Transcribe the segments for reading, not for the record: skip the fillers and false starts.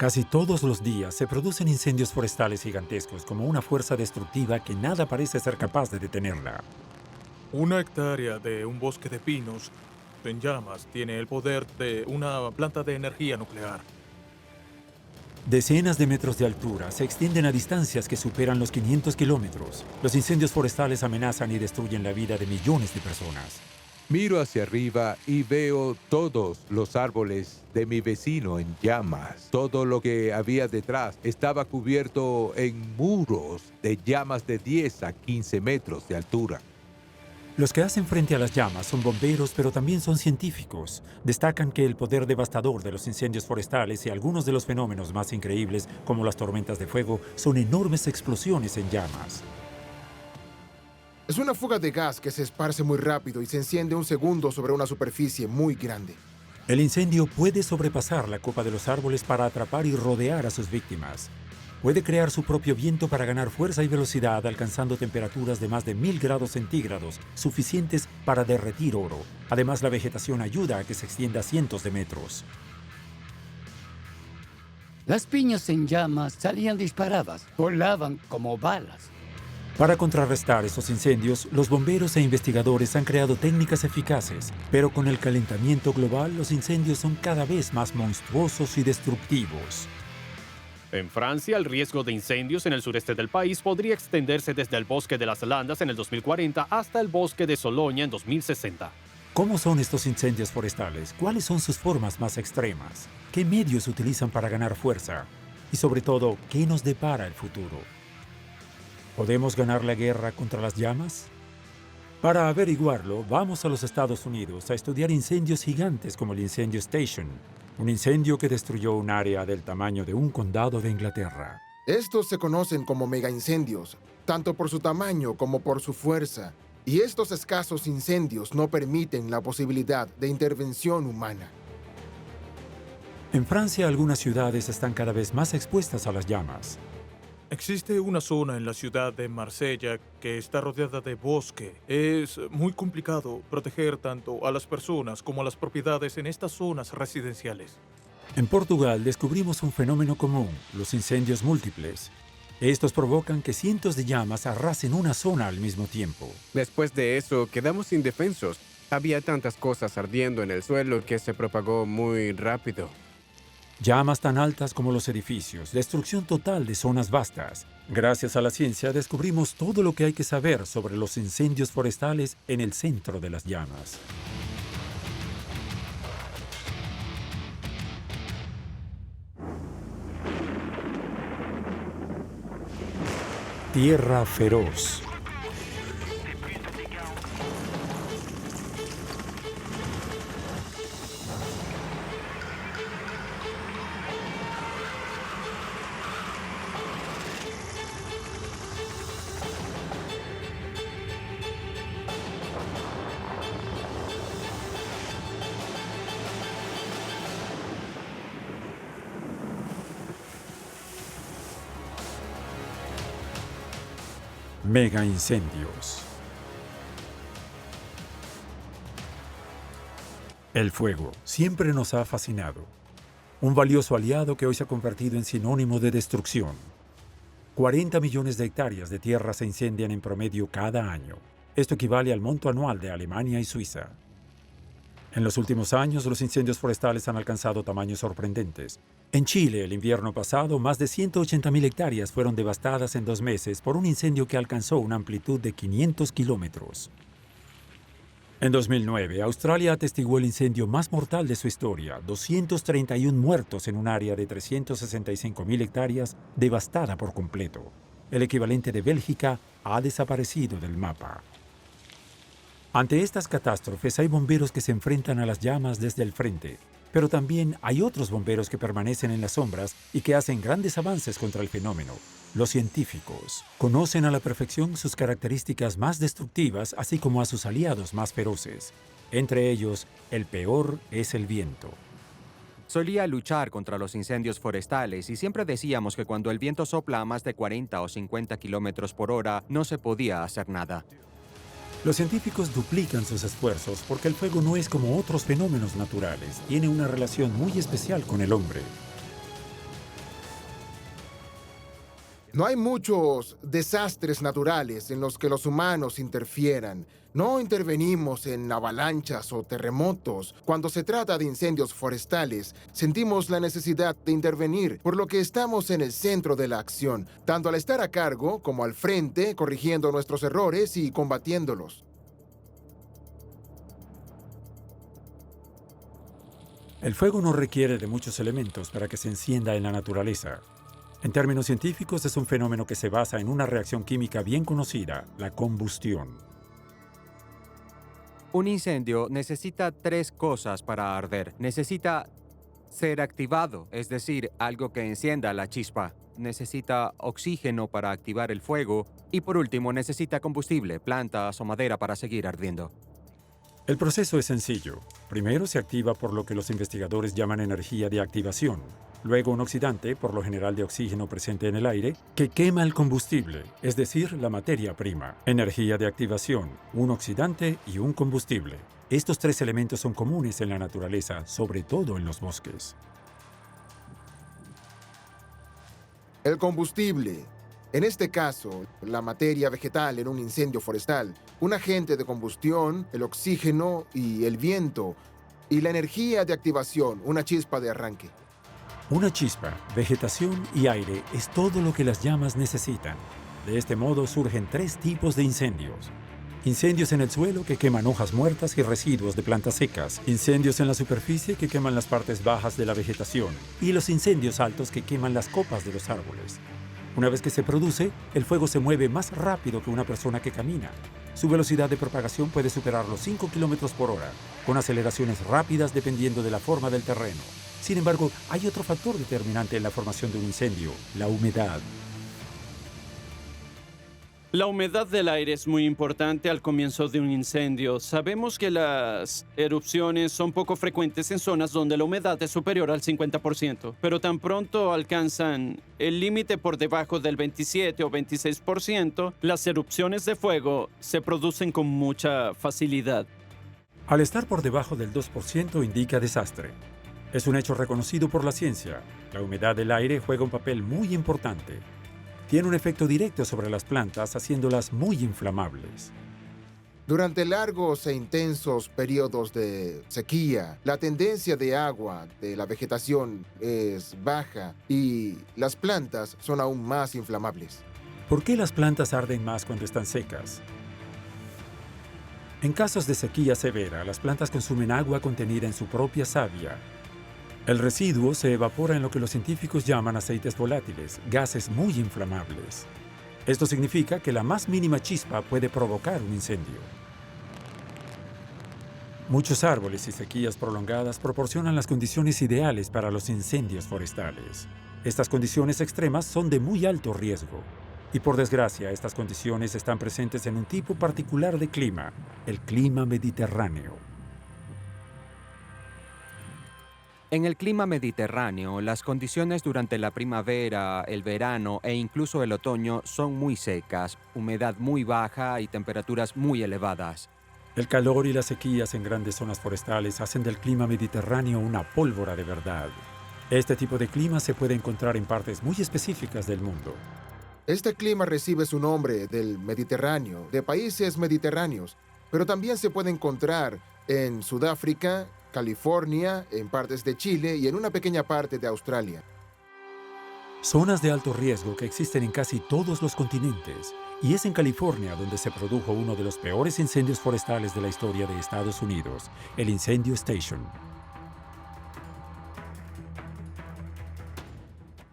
Casi todos los días se producen incendios forestales gigantescos como una fuerza destructiva que nada parece ser capaz de detenerla. Una hectárea de un bosque de pinos en llamas tiene el poder de una planta de energía nuclear. Decenas de metros de altura se extienden a distancias que superan los 500 kilómetros. Los incendios forestales amenazan y destruyen la vida de millones de personas. Miro hacia arriba y veo todos los árboles de mi vecino en llamas. Todo lo que había detrás estaba cubierto en muros de llamas de 10 a 15 metros de altura. Los que hacen frente a las llamas son bomberos, pero también son científicos. Destacan que el poder devastador de los incendios forestales y algunos de los fenómenos más increíbles, como las tormentas de fuego, son enormes explosiones en llamas. Es una fuga de gas que se esparce muy rápido y se enciende un segundo sobre una superficie muy grande. El incendio puede sobrepasar la copa de los árboles para atrapar y rodear a sus víctimas. Puede crear su propio viento para ganar fuerza y velocidad, alcanzando temperaturas de más de 1000 grados centígrados, suficientes para derretir oro. Además, la vegetación ayuda a que se extienda cientos de metros. Las piñas en llamas salían disparadas, volaban como balas. Para contrarrestar estos incendios, los bomberos e investigadores han creado técnicas eficaces, pero con el calentamiento global, los incendios son cada vez más monstruosos y destructivos. En Francia, el riesgo de incendios en el sureste del país podría extenderse desde el bosque de las Landas en el 2040 hasta el bosque de Soloña en 2060. ¿Cómo son estos incendios forestales? ¿Cuáles son sus formas más extremas? ¿Qué medios utilizan para ganar fuerza? Y sobre todo, ¿qué nos depara el futuro? ¿Podemos ganar la guerra contra las llamas? Para averiguarlo, vamos a los Estados Unidos a estudiar incendios gigantes como el incendio Station, un incendio que destruyó un área del tamaño de un condado de Inglaterra. Estos se conocen como megaincendios, tanto por su tamaño como por su fuerza. Y estos escasos incendios no permiten la posibilidad de intervención humana. En Francia, algunas ciudades están cada vez más expuestas a las llamas. Existe una zona en la ciudad de Marsella que está rodeada de bosque. Es muy complicado proteger tanto a las personas como a las propiedades en estas zonas residenciales. En Portugal descubrimos un fenómeno común, los incendios múltiples. Estos provocan que cientos de llamas arrasen una zona al mismo tiempo. Después de eso, quedamos indefensos. Había tantas cosas ardiendo en el suelo que se propagó muy rápido. Llamas tan altas como los edificios, destrucción total de zonas vastas. Gracias a la ciencia descubrimos todo lo que hay que saber sobre los incendios forestales en el centro de las llamas. Tierra feroz. Mega incendios. El fuego siempre nos ha fascinado. Un valioso aliado que hoy se ha convertido en sinónimo de destrucción. 40 millones de hectáreas de tierra se incendian en promedio cada año. Esto equivale al monto anual de Alemania y Suiza. En los últimos años, los incendios forestales han alcanzado tamaños sorprendentes. En Chile, el invierno pasado, más de 180.000 hectáreas fueron devastadas en 2 meses por un incendio que alcanzó una amplitud de 500 kilómetros. En 2009, Australia atestiguó el incendio más mortal de su historia, 231 muertos en un área de 365.000 hectáreas devastada por completo. El equivalente de Bélgica ha desaparecido del mapa. Ante estas catástrofes hay bomberos que se enfrentan a las llamas desde el frente, pero también hay otros bomberos que permanecen en las sombras y que hacen grandes avances contra el fenómeno. Los científicos conocen a la perfección sus características más destructivas, así como a sus aliados más feroces. Entre ellos, el peor es el viento. Solía luchar contra los incendios forestales y siempre decíamos que cuando el viento sopla a más de 40 o 50 kilómetros por hora, no se podía hacer nada. Los científicos duplican sus esfuerzos porque el fuego no es como otros fenómenos naturales, tiene una relación muy especial con el hombre. No hay muchos desastres naturales en los que los humanos interfieran. No intervenimos en avalanchas o terremotos. Cuando se trata de incendios forestales, sentimos la necesidad de intervenir, por lo que estamos en el centro de la acción, tanto al estar a cargo como al frente, corrigiendo nuestros errores y combatiéndolos. El fuego no requiere de muchos elementos para que se encienda en la naturaleza. En términos científicos, es un fenómeno que se basa en una reacción química bien conocida, la combustión. Un incendio necesita 3 cosas para arder. Necesita ser activado, es decir, algo que encienda la chispa. Necesita oxígeno para activar el fuego. Y por último, necesita combustible, plantas o madera para seguir ardiendo. El proceso es sencillo. Primero se activa por lo que los investigadores llaman energía de activación. Luego un oxidante, por lo general de oxígeno presente en el aire, que quema el combustible, es decir, la materia prima. Energía de activación, un oxidante y un combustible. Estos 3 elementos son comunes en la naturaleza, sobre todo en los bosques. El combustible. En este caso, la materia vegetal en un incendio forestal, un agente de combustión, el oxígeno y el viento, y la energía de activación, una chispa de arranque. Una chispa, vegetación y aire es todo lo que las llamas necesitan. De este modo surgen 3 tipos de incendios. Incendios en el suelo que queman hojas muertas y residuos de plantas secas. Incendios en la superficie que queman las partes bajas de la vegetación. Y los incendios altos que queman las copas de los árboles. Una vez que se produce, el fuego se mueve más rápido que una persona que camina. Su velocidad de propagación puede superar los 5 kilómetros por hora, con aceleraciones rápidas dependiendo de la forma del terreno. Sin embargo, hay otro factor determinante en la formación de un incendio: la humedad. La humedad del aire es muy importante al comienzo de un incendio. Sabemos que las erupciones son poco frecuentes en zonas donde la humedad es superior al 50%, pero tan pronto alcanzan el límite por debajo del 27 o 26%, las erupciones de fuego se producen con mucha facilidad. Al estar por debajo del 2% indica desastre. Es un hecho reconocido por la ciencia. La humedad del aire juega un papel muy importante. Tiene un efecto directo sobre las plantas, haciéndolas muy inflamables. Durante largos e intensos periodos de sequía, la tendencia de agua de la vegetación es baja y las plantas son aún más inflamables. ¿Por qué las plantas arden más cuando están secas? En casos de sequía severa, las plantas consumen agua contenida en su propia savia. El residuo se evapora en lo que los científicos llaman aceites volátiles, gases muy inflamables. Esto significa que la más mínima chispa puede provocar un incendio. Muchos árboles y sequías prolongadas proporcionan las condiciones ideales para los incendios forestales. Estas condiciones extremas son de muy alto riesgo. Y por desgracia, estas condiciones están presentes en un tipo particular de clima, el clima mediterráneo. En el clima mediterráneo, las condiciones durante la primavera, el verano e incluso el otoño son muy secas, humedad muy baja y temperaturas muy elevadas. El calor y las sequías en grandes zonas forestales hacen del clima mediterráneo una pólvora de verdad. Este tipo de clima se puede encontrar en partes muy específicas del mundo. Este clima recibe su nombre del Mediterráneo, de países mediterráneos, pero también se puede encontrar en Sudáfrica, California, en partes de Chile y en una pequeña parte de Australia. Zonas de alto riesgo que existen en casi todos los continentes, y es en California donde se produjo uno de los peores incendios forestales de la historia de Estados Unidos, el Incendio Station.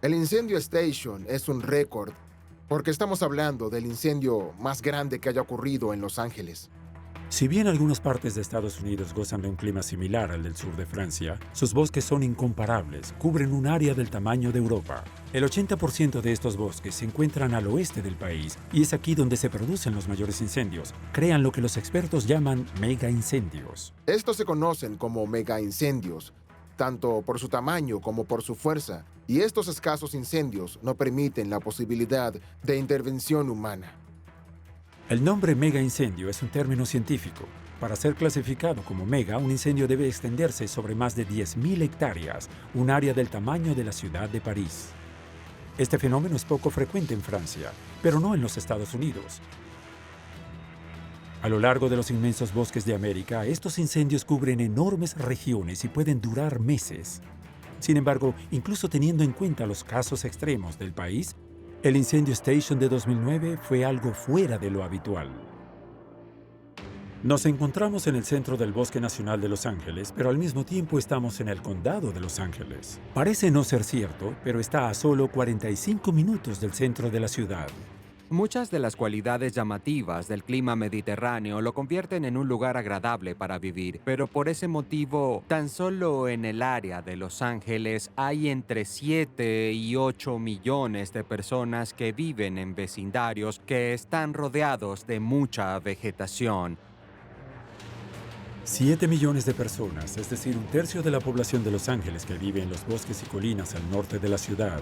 El Incendio Station es un récord, porque estamos hablando del incendio más grande que haya ocurrido en Los Ángeles. Si bien algunas partes de Estados Unidos gozan de un clima similar al del sur de Francia, sus bosques son incomparables, cubren un área del tamaño de Europa. El 80% de estos bosques se encuentran al oeste del país y es aquí donde se producen los mayores incendios. Crean lo que los expertos llaman mega incendios. Estos se conocen como mega incendios, tanto por su tamaño como por su fuerza, y estos escasos incendios no permiten la posibilidad de intervención humana. El nombre mega incendio es un término científico. Para ser clasificado como mega, un incendio debe extenderse sobre más de 10.000 hectáreas, un área del tamaño de la ciudad de París. Este fenómeno es poco frecuente en Francia, pero no en los Estados Unidos. A lo largo de los inmensos bosques de América, estos incendios cubren enormes regiones y pueden durar meses. Sin embargo, incluso teniendo en cuenta los casos extremos del país, el incendio Station de 2009 fue algo fuera de lo habitual. Nos encontramos en el centro del Bosque Nacional de Los Ángeles, pero al mismo tiempo estamos en el condado de Los Ángeles. Parece no ser cierto, pero está a solo 45 minutos del centro de la ciudad. Muchas de las cualidades llamativas del clima mediterráneo lo convierten en un lugar agradable para vivir, pero por ese motivo, tan solo en el área de Los Ángeles hay entre 7 y 8 millones de personas que viven en vecindarios que están rodeados de mucha vegetación. 7 millones de personas, es decir, un tercio de la población de Los Ángeles que vive en los bosques y colinas al norte de la ciudad,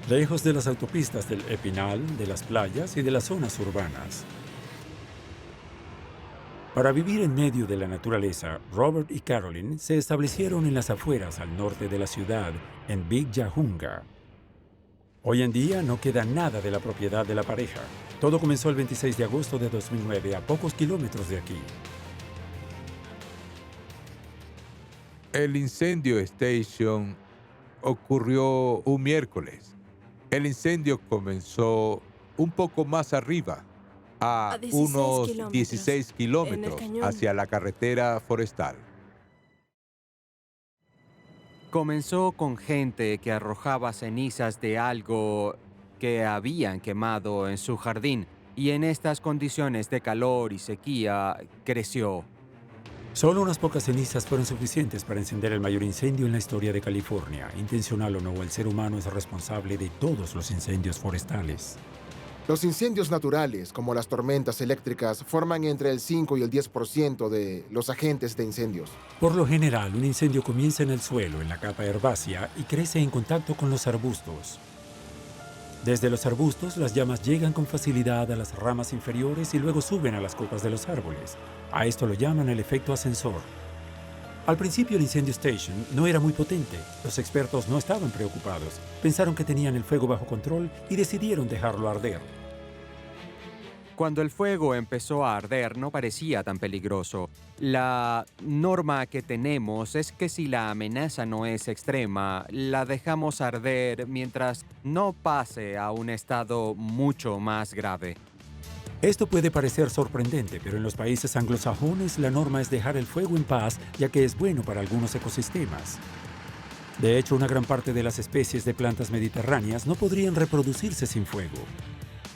lejos de las autopistas del Epinal, de las playas y de las zonas urbanas. Para vivir en medio de la naturaleza, Robert y Carolyn se establecieron en las afueras al norte de la ciudad, en Big Yahunga. Hoy en día no queda nada de la propiedad de la pareja. Todo comenzó el 26 de agosto de 2009, a pocos kilómetros de aquí. El incendio Station ocurrió un miércoles. El incendio comenzó un poco más arriba, a 16 kilómetros hacia la carretera forestal. Comenzó con gente que arrojaba cenizas de algo que habían quemado en su jardín, y en estas condiciones de calor y sequía creció. Solo unas pocas cenizas fueron suficientes para encender el mayor incendio en la historia de California. Intencional o no, el ser humano es responsable de todos los incendios forestales. Los incendios naturales, como las tormentas eléctricas, forman entre el 5 y el 10% de los agentes de incendios. Por lo general, un incendio comienza en el suelo, en la capa herbácea, y crece en contacto con los arbustos. Desde los arbustos, las llamas llegan con facilidad a las ramas inferiores y luego suben a las copas de los árboles. A esto lo llaman el efecto ascensor. Al principio el incendio Station no era muy potente. Los expertos no estaban preocupados. Pensaron que tenían el fuego bajo control y decidieron dejarlo arder. Cuando el fuego empezó a arder no parecía tan peligroso. La norma que tenemos es que si la amenaza no es extrema, la dejamos arder mientras no pase a un estado mucho más grave. Esto puede parecer sorprendente, pero en los países anglosajones la norma es dejar el fuego en paz, ya que es bueno para algunos ecosistemas. De hecho, una gran parte de las especies de plantas mediterráneas no podrían reproducirse sin fuego.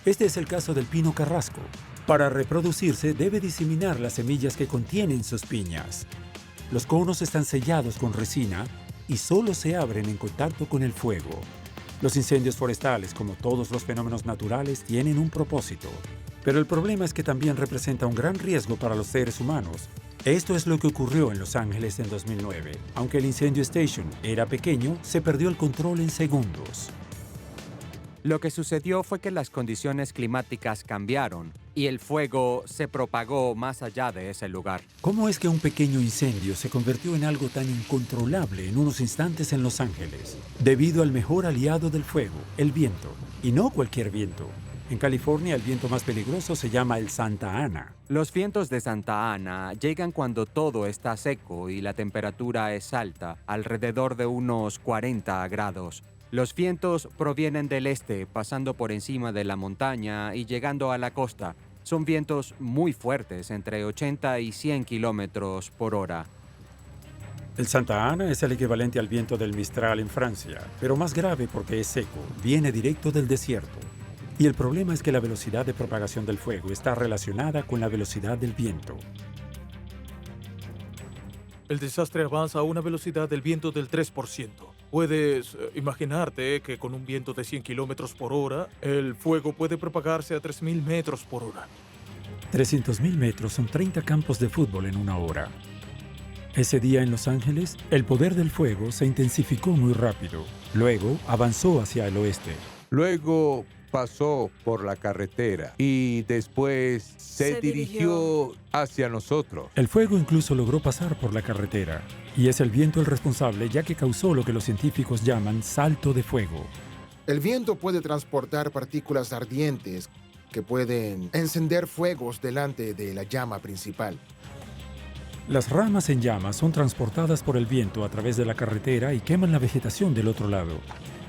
Este es el caso del pino carrasco. Para reproducirse, debe diseminar las semillas que contienen sus piñas. Los conos están sellados con resina y solo se abren en contacto con el fuego. Los incendios forestales, como todos los fenómenos naturales, tienen un propósito. Pero el problema es que también representa un gran riesgo para los seres humanos. Esto es lo que ocurrió en Los Ángeles en 2009. Aunque el incendio Station era pequeño, se perdió el control en segundos. Lo que sucedió fue que las condiciones climáticas cambiaron y el fuego se propagó más allá de ese lugar. ¿Cómo es que un pequeño incendio se convirtió en algo tan incontrolable en unos instantes en Los Ángeles? Debido al mejor aliado del fuego, el viento. Y no cualquier viento. En California, el viento más peligroso se llama el Santa Ana. Los vientos de Santa Ana llegan cuando todo está seco y la temperatura es alta, alrededor de unos 40 grados. Los vientos provienen del este, pasando por encima de la montaña y llegando a la costa. Son vientos muy fuertes, entre 80 y 100 kilómetros por hora. El Santa Ana es el equivalente al viento del Mistral en Francia, pero más grave porque es seco, viene directo del desierto. Y el problema es que la velocidad de propagación del fuego está relacionada con la velocidad del viento. El desastre avanza a una velocidad del viento del 3%. Puedes imaginarte que con un viento de 100 kilómetros por hora, el fuego puede propagarse a 3.000 metros por hora. 300.000 metros son 30 campos de fútbol en una hora. Ese día en Los Ángeles, el poder del fuego se intensificó muy rápido. Luego avanzó hacia el oeste. Luego pasó por la carretera y después se dirigió hacia nosotros. El fuego incluso logró pasar por la carretera. Y es el viento el responsable, ya que causó lo que los científicos llaman salto de fuego. El viento puede transportar partículas ardientes que pueden encender fuegos delante de la llama principal. Las ramas en llamas son transportadas por el viento a través de la carretera y queman la vegetación del otro lado.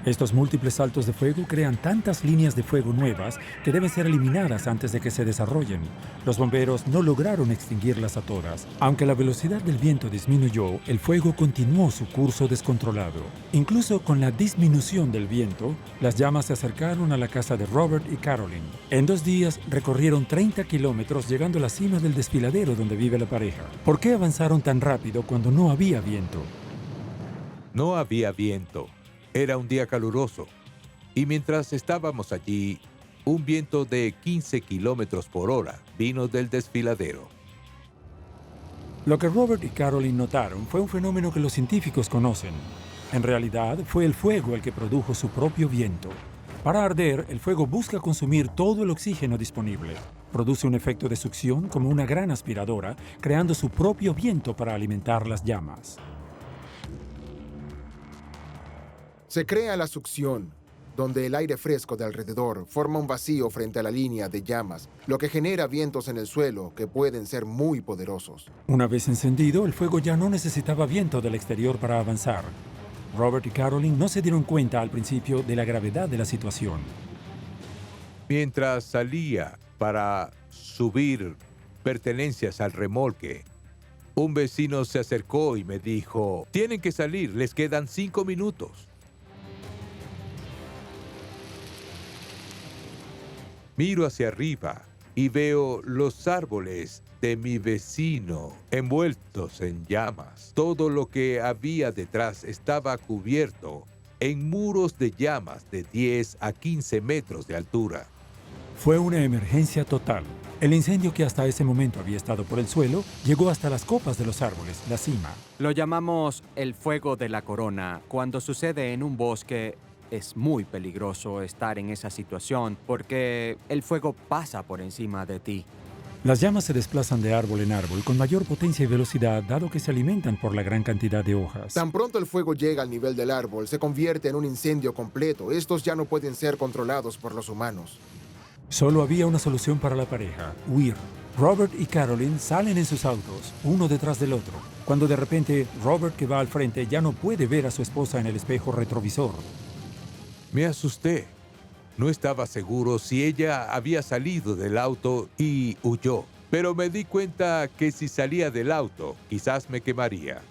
Estos múltiples saltos de fuego crean tantas líneas de fuego nuevas que deben ser eliminadas antes de que se desarrollen. Los bomberos no lograron extinguirlas a todas. Aunque la velocidad del viento disminuyó, el fuego continuó su curso descontrolado. Incluso con la disminución del viento, las llamas se acercaron a la casa de Robert y Carolyn. En 2 días recorrieron 30 kilómetros llegando a la cima del desfiladero donde vive la pareja. ¿Por qué avanzaron tan rápido cuando no había viento? No había viento. Era un día caluroso, y mientras estábamos allí, un viento de 15 kilómetros por hora vino del desfiladero. Lo que Robert y Carolyn notaron fue un fenómeno que los científicos conocen. En realidad, fue el fuego el que produjo su propio viento. Para arder, el fuego busca consumir todo el oxígeno disponible. Produce un efecto de succión como una gran aspiradora, creando su propio viento para alimentar las llamas. Se crea la succión, donde el aire fresco de alrededor forma un vacío frente a la línea de llamas, lo que genera vientos en el suelo que pueden ser muy poderosos. Una vez encendido, el fuego ya no necesitaba viento del exterior para avanzar. Robert y Carolyn no se dieron cuenta al principio de la gravedad de la situación. Mientras salía para subir pertenencias al remolque, un vecino se acercó y me dijo: «Tienen que salir, les quedan 5 minutos». Miro hacia arriba y veo los árboles de mi vecino envueltos en llamas. Todo lo que había detrás estaba cubierto en muros de llamas de 10 a 15 metros de altura. Fue una emergencia total. El incendio, que hasta ese momento había estado por el suelo, llegó hasta las copas de los árboles, la cima. Lo llamamos el fuego de la corona. Cuando sucede en un bosque, es muy peligroso estar en esa situación porque el fuego pasa por encima de ti. Las llamas se desplazan de árbol en árbol con mayor potencia y velocidad, dado que se alimentan por la gran cantidad de hojas. Tan pronto el fuego llega al nivel del árbol, se convierte en un incendio completo. Estos ya no pueden ser controlados por los humanos. Solo había una solución para la pareja: huir. Robert y Carolyn salen en sus autos, uno detrás del otro, cuando de repente Robert, que va al frente, ya no puede ver a su esposa en el espejo retrovisor. Me asusté. No estaba seguro si ella había salido del auto y huyó, pero me di cuenta que si salía del auto, quizás me quemaría.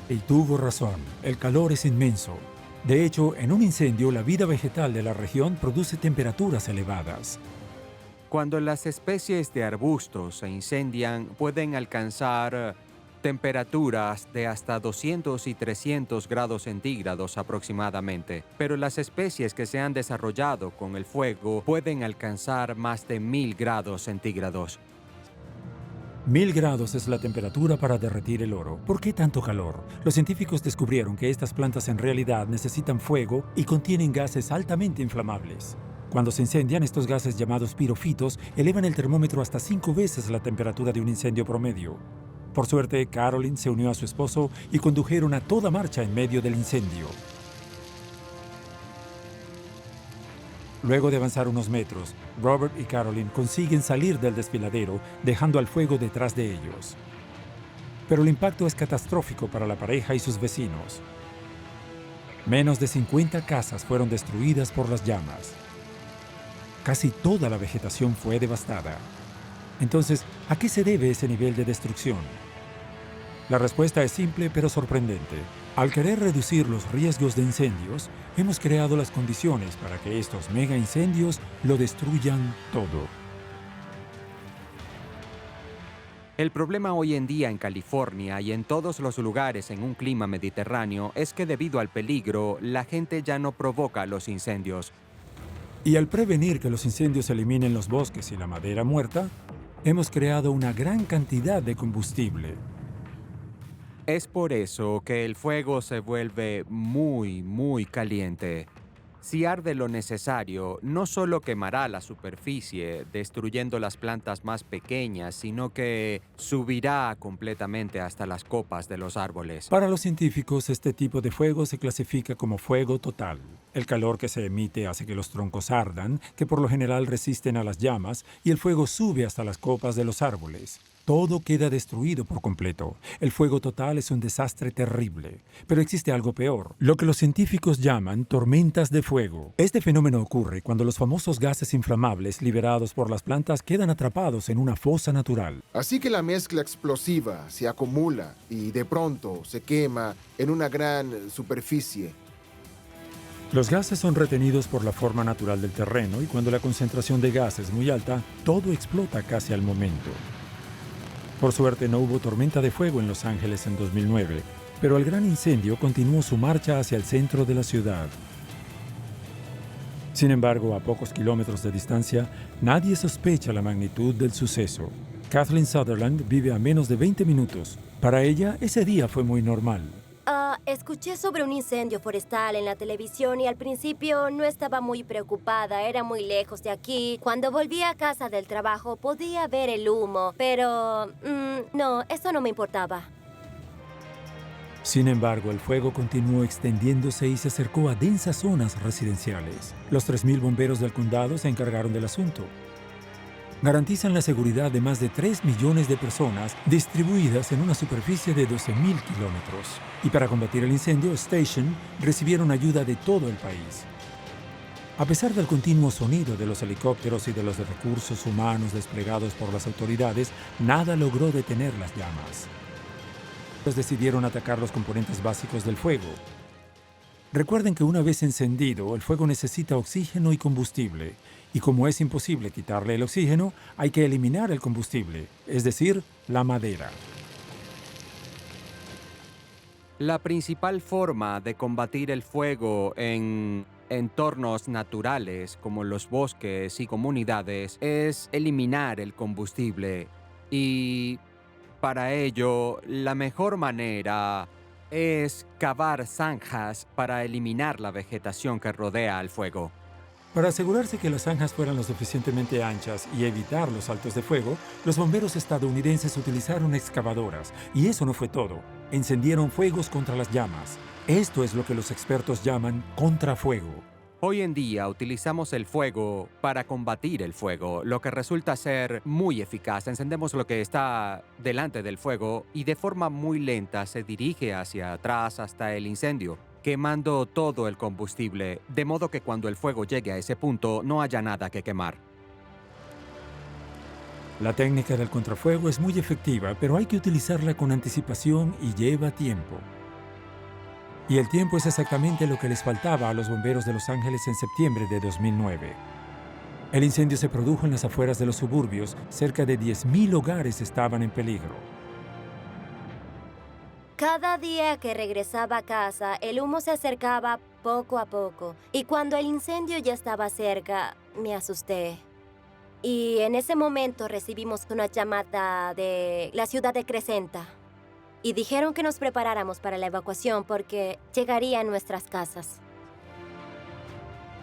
Y tuvo razón, el calor es inmenso. De hecho, en un incendio, la vida vegetal de la región produce temperaturas elevadas. Cuando las especies de arbustos se incendian, pueden alcanzar temperaturas de hasta 200 y 300 grados centígrados aproximadamente, pero las especies que se han desarrollado con el fuego pueden alcanzar más de 1000 grados centígrados. 1000 grados es la temperatura para derretir el oro. ¿Por qué tanto calor? Los científicos descubrieron que estas plantas en realidad necesitan fuego y contienen gases altamente inflamables. Cuando se incendian, estos gases llamados pirofitos elevan el termómetro hasta 5 veces la temperatura de un incendio promedio. Por suerte, Carolyn se unió a su esposo y condujeron a toda marcha en medio del incendio. Luego de avanzar unos metros, Robert y Carolyn consiguen salir del desfiladero, dejando al fuego detrás de ellos. Pero el impacto es catastrófico para la pareja y sus vecinos. Menos de 50 casas fueron destruidas por las llamas. Casi toda la vegetación fue devastada. Entonces, ¿a qué se debe ese nivel de destrucción? La respuesta es simple pero sorprendente. Al querer reducir los riesgos de incendios, hemos creado las condiciones para que estos mega incendios lo destruyan todo. El problema hoy en día en California y en todos los lugares en un clima mediterráneo es que debido al peligro, la gente ya no provoca los incendios. Y al prevenir que los incendios eliminen los bosques y la madera muerta, hemos creado una gran cantidad de combustible. Es por eso que el fuego se vuelve muy caliente. Si arde lo necesario, no solo quemará la superficie, destruyendo las plantas más pequeñas, sino que subirá completamente hasta las copas de los árboles. Para los científicos, este tipo de fuego se clasifica como fuego total. El calor que se emite hace que los troncos ardan, que por lo general resisten a las llamas, y el fuego sube hasta las copas de los árboles. Todo queda destruido por completo. El fuego total es un desastre terrible. Pero existe algo peor, lo que los científicos llaman tormentas de fuego. Este fenómeno ocurre cuando los famosos gases inflamables liberados por las plantas quedan atrapados en una fosa natural. Así que la mezcla explosiva se acumula y de pronto se quema en una gran superficie. Los gases son retenidos por la forma natural del terreno y cuando la concentración de gas es muy alta, todo explota casi al momento. Por suerte no hubo tormenta de fuego en Los Ángeles en 2009, pero el gran incendio continuó su marcha hacia el centro de la ciudad. Sin embargo, a pocos kilómetros de distancia, nadie sospecha la magnitud del suceso. Kathleen Sutherland vive a menos de 20 minutos. Para ella, ese día fue muy normal. Escuché sobre un incendio forestal en la televisión y al principio no estaba muy preocupada, era muy lejos de aquí. Cuando volví a casa del trabajo podía ver el humo, pero no, eso no me importaba. Sin embargo, el fuego continuó extendiéndose y se acercó a densas zonas residenciales. Los 3.000 bomberos del condado se encargaron del asunto. Garantizan la seguridad de más de 3 millones de personas distribuidas en una superficie de 12.000 kilómetros. Y para combatir el incendio, Station recibieron ayuda de todo el país. A pesar del continuo sonido de los helicópteros y de los recursos humanos desplegados por las autoridades, nada logró detener las llamas. Ellos decidieron atacar los componentes básicos del fuego. Recuerden que una vez encendido, el fuego necesita oxígeno y combustible. Y como es imposible quitarle el oxígeno, hay que eliminar el combustible, es decir, la madera. La principal forma de combatir el fuego en entornos naturales como los bosques y comunidades es eliminar el combustible. Y para ello, la mejor manera es cavar zanjas para eliminar la vegetación que rodea al fuego. Para asegurarse que las zanjas fueran lo suficientemente anchas y evitar los saltos de fuego, los bomberos estadounidenses utilizaron excavadoras. Y eso no fue todo. Encendieron fuegos contra las llamas. Esto es lo que los expertos llaman contrafuego. Hoy en día utilizamos el fuego para combatir el fuego, lo que resulta ser muy eficaz. Encendemos lo que está delante del fuego y de forma muy lenta se dirige hacia atrás hasta el incendio, quemando todo el combustible, de modo que cuando el fuego llegue a ese punto no haya nada que quemar. La técnica del contrafuego es muy efectiva, pero hay que utilizarla con anticipación y lleva tiempo. Y el tiempo es exactamente lo que les faltaba a los bomberos de Los Ángeles en septiembre de 2009. El incendio se produjo en las afueras de los suburbios. Cerca de 10.000 hogares estaban en peligro. Cada día que regresaba a casa, el humo se acercaba poco a poco. Y cuando el incendio ya estaba cerca, me asusté. Y en ese momento recibimos una llamada de la ciudad de Crescenta. Y dijeron que nos preparáramos para la evacuación porque llegaría a nuestras casas.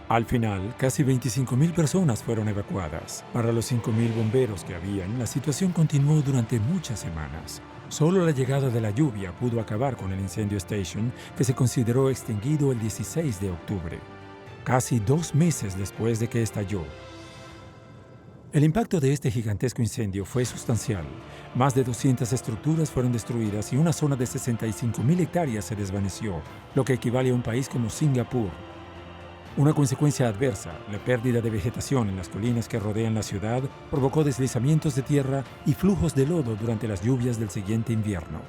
Al final, casi 25.000 personas fueron evacuadas. Para los 5.000 bomberos que habían, la situación continuó durante muchas semanas. Solo la llegada de la lluvia pudo acabar con el incendio Station, que se consideró extinguido el 16 de octubre, casi 2 meses después de que estalló. El impacto de este gigantesco incendio fue sustancial. Más de 200 estructuras fueron destruidas y una zona de 65.000 hectáreas se desvaneció, lo que equivale a un país como Singapur. Una consecuencia adversa, la pérdida de vegetación en las colinas que rodean la ciudad, provocó deslizamientos de tierra y flujos de lodo durante las lluvias del siguiente invierno.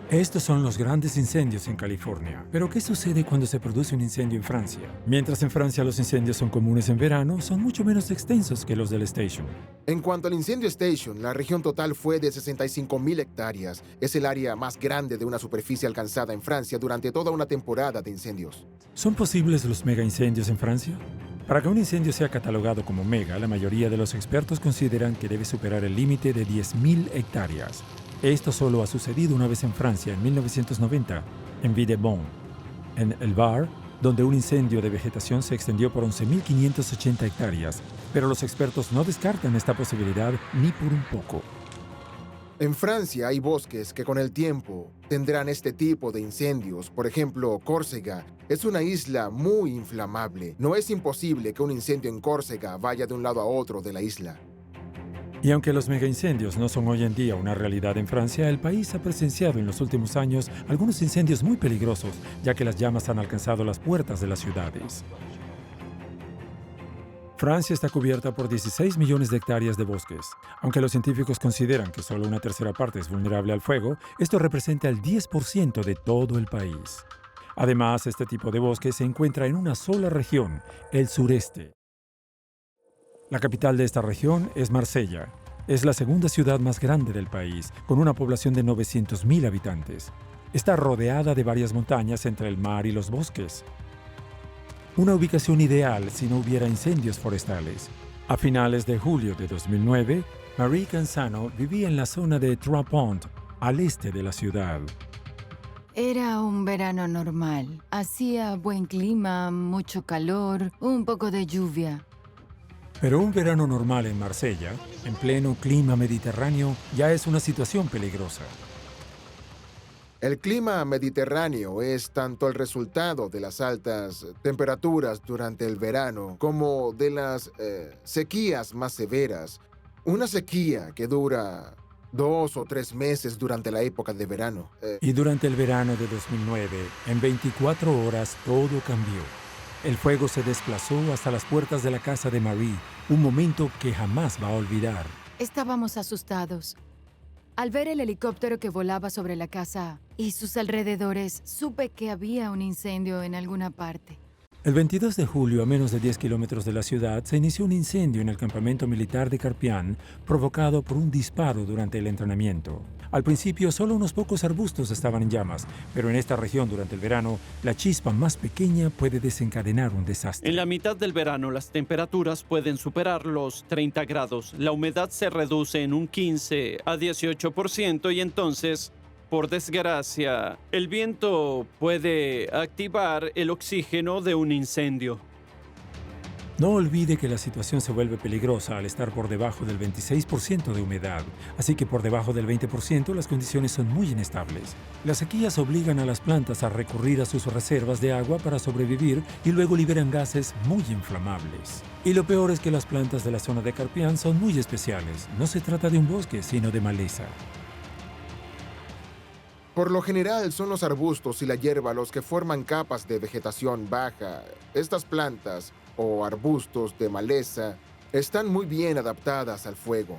Estos son los grandes incendios en California. Pero ¿qué sucede cuando se produce un incendio en Francia? Mientras en Francia los incendios son comunes en verano, son mucho menos extensos que los del Station. En cuanto al incendio Station, la región total fue de 65.000 hectáreas. Es el área más grande de una superficie alcanzada en Francia durante toda una temporada de incendios. ¿Son posibles los mega incendios en Francia? Para que un incendio sea catalogado como mega, la mayoría de los expertos consideran que debe superar el límite de 10.000 hectáreas. Esto solo ha sucedido una vez en Francia, en 1990, en Villebon, en El Var donde un incendio de vegetación se extendió por 11.580 hectáreas, pero los expertos no descartan esta posibilidad ni por un poco. En Francia hay bosques que con el tiempo tendrán este tipo de incendios. Por ejemplo, Córcega es una isla muy inflamable. No es imposible que un incendio en Córcega vaya de un lado a otro de la isla. Y aunque los megaincendios no son hoy en día una realidad en Francia, el país ha presenciado en los últimos años algunos incendios muy peligrosos, ya que las llamas han alcanzado las puertas de las ciudades. Francia está cubierta por 16 millones de hectáreas de bosques. Aunque los científicos consideran que solo una tercera parte es vulnerable al fuego, esto representa el 10% de todo el país. Además, este tipo de bosque se encuentra en una sola región, el sureste. La capital de esta región es Marsella. Es la segunda ciudad más grande del país, con una población de 900.000 habitantes. Está rodeada de varias montañas entre el mar y los bosques. Una ubicación ideal si no hubiera incendios forestales. A finales de julio de 2009, Marie Canzano vivía en la zona de Trois Ponts, al este de la ciudad. Era un verano normal. Hacía buen clima, mucho calor, un poco de lluvia. Pero un verano normal en Marsella, en pleno clima mediterráneo, ya es una situación peligrosa. El clima mediterráneo es tanto el resultado de las altas temperaturas durante el verano como de las sequías más severas. Una sequía que dura 2 o 3 meses durante la época de verano. Y durante el verano de 2009, en 24 horas, todo cambió. El fuego se desplazó hasta las puertas de la casa de Marie, un momento que jamás va a olvidar. Estábamos asustados. Al ver el helicóptero que volaba sobre la casa y sus alrededores, supe que había un incendio en alguna parte. El 22 de julio, a menos de 10 kilómetros de la ciudad, se inició un incendio en el campamento militar de Carpián, provocado por un disparo durante el entrenamiento. Al principio, solo unos pocos arbustos estaban en llamas, pero en esta región, durante el verano, la chispa más pequeña puede desencadenar un desastre. En la mitad del verano, las temperaturas pueden superar los 30 grados. La humedad se reduce en un 15 a 18% y entonces, por desgracia, el viento puede activar el oxígeno de un incendio. No olvide que la situación se vuelve peligrosa al estar por debajo del 26% de humedad, así que por debajo del 20% las condiciones son muy inestables. Las sequías obligan a las plantas a recurrir a sus reservas de agua para sobrevivir y luego liberan gases muy inflamables. Y lo peor es que las plantas de la zona de Carpián son muy especiales. No se trata de un bosque, sino de maleza. Por lo general son los arbustos y la hierba los que forman capas de vegetación baja. Estas plantas o arbustos de maleza están muy bien adaptadas al fuego.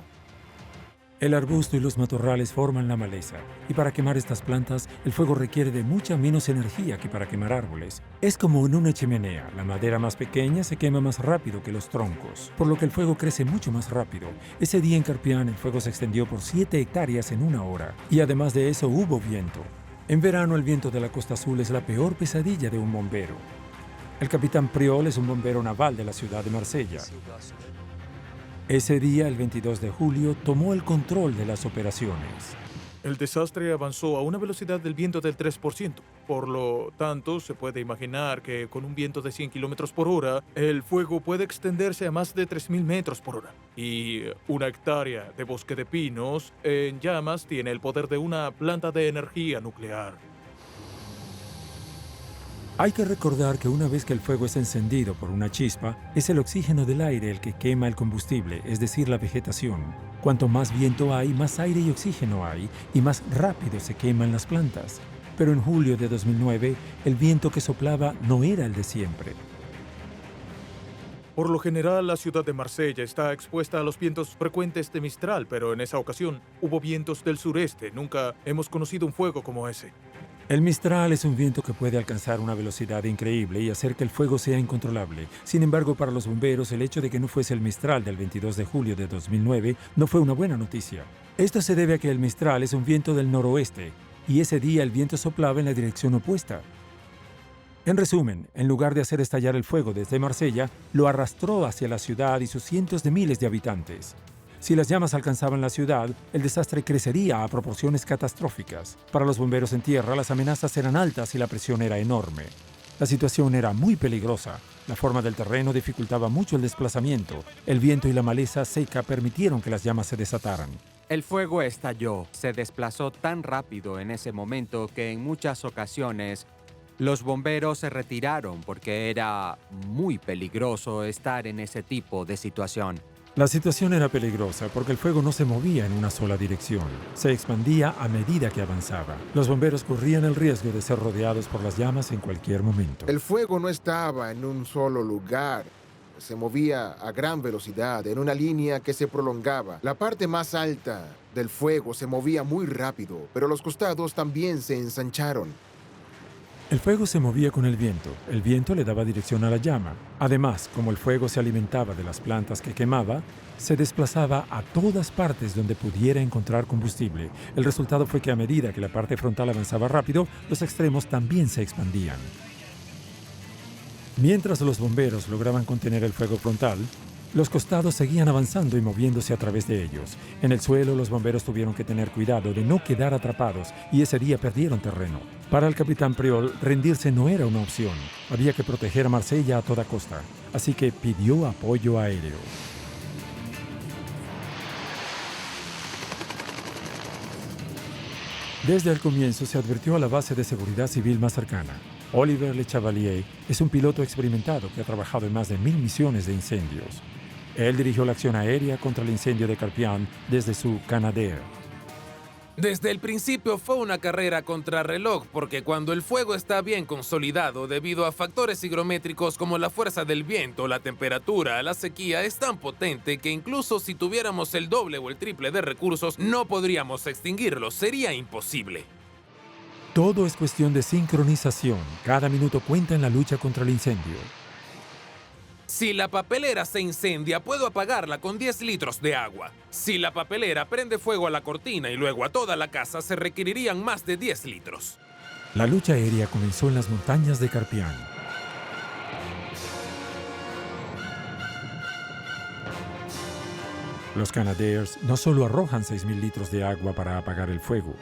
El arbusto y los matorrales forman la maleza, y para quemar estas plantas, el fuego requiere de mucha menos energía que para quemar árboles. Es como en una chimenea, la madera más pequeña se quema más rápido que los troncos, por lo que el fuego crece mucho más rápido. Ese día en Carpián el fuego se extendió por 7 hectáreas en 1 hora, y además de eso hubo viento. En verano el viento de la Costa Azul es la peor pesadilla de un bombero. El capitán Priol es un bombero naval de la ciudad de Marsella. Ese día, el 22 de julio, tomó el control de las operaciones. El desastre avanzó a una velocidad del viento del 3%. Por lo tanto, se puede imaginar que con un viento de 100 kilómetros por hora, el fuego puede extenderse a más de 3.000 metros por hora. Y 1 hectárea de bosque de pinos en llamas tiene el poder de una planta de energía nuclear. Hay que recordar que una vez que el fuego es encendido por una chispa, es el oxígeno del aire el que quema el combustible, es decir, la vegetación. Cuanto más viento hay, más aire y oxígeno hay, y más rápido se queman las plantas. Pero en julio de 2009, el viento que soplaba no era el de siempre. Por lo general, la ciudad de Marsella está expuesta a los vientos frecuentes de Mistral, pero en esa ocasión hubo vientos del sureste. Nunca hemos conocido un fuego como ese. El Mistral es un viento que puede alcanzar una velocidad increíble y hacer que el fuego sea incontrolable. Sin embargo, para los bomberos, el hecho de que no fuese el Mistral del 22 de julio de 2009 no fue una buena noticia. Esto se debe a que el Mistral es un viento del noroeste, y ese día el viento soplaba en la dirección opuesta. En resumen, en lugar de hacer estallar el fuego desde Marsella, lo arrastró hacia la ciudad y sus cientos de miles de habitantes. Si las llamas alcanzaban la ciudad, el desastre crecería a proporciones catastróficas. Para los bomberos en tierra, las amenazas eran altas y la presión era enorme. La situación era muy peligrosa. La forma del terreno dificultaba mucho el desplazamiento. El viento y la maleza seca permitieron que las llamas se desataran. El fuego estalló. Se desplazó tan rápido en ese momento que en muchas ocasiones los bomberos se retiraron porque era muy peligroso estar en ese tipo de situación. La situación era peligrosa porque el fuego no se movía en una sola dirección. Se expandía a medida que avanzaba. Los bomberos corrían el riesgo de ser rodeados por las llamas en cualquier momento. El fuego no estaba en un solo lugar. Se movía a gran velocidad en una línea que se prolongaba. La parte más alta del fuego se movía muy rápido, pero los costados también se ensancharon. El fuego se movía con el viento. El viento le daba dirección a la llama. Además, como el fuego se alimentaba de las plantas que quemaba, se desplazaba a todas partes donde pudiera encontrar combustible. El resultado fue que a medida que la parte frontal avanzaba rápido, los extremos también se expandían. Mientras los bomberos lograban contener el fuego frontal, los costados seguían avanzando y moviéndose a través de ellos. En el suelo, los bomberos tuvieron que tener cuidado de no quedar atrapados y ese día perdieron terreno. Para el capitán Priol, rendirse no era una opción. Había que proteger a Marsella a toda costa, así que pidió apoyo aéreo. Desde el comienzo se advirtió a la base de seguridad civil más cercana. Oliver Le Chevalier es un piloto experimentado que ha trabajado en más de 1000 misiones de incendios. Él dirigió la acción aérea contra el incendio de Carpián desde su Canadair. Desde el principio fue una carrera contrarreloj porque cuando el fuego está bien consolidado debido a factores higrométricos como la fuerza del viento, la temperatura, la sequía, es tan potente que incluso si tuviéramos el doble o el triple de recursos no podríamos extinguirlo, sería imposible. Todo es cuestión de sincronización. Cada minuto cuenta en la lucha contra el incendio. Si la papelera se incendia, puedo apagarla con 10 litros de agua. Si la papelera prende fuego a la cortina y luego a toda la casa, se requerirían más de 10 litros. La lucha aérea comenzó en las montañas de Carpián. Los Canadairs no solo arrojan 6.000 litros de agua para apagar el fuego.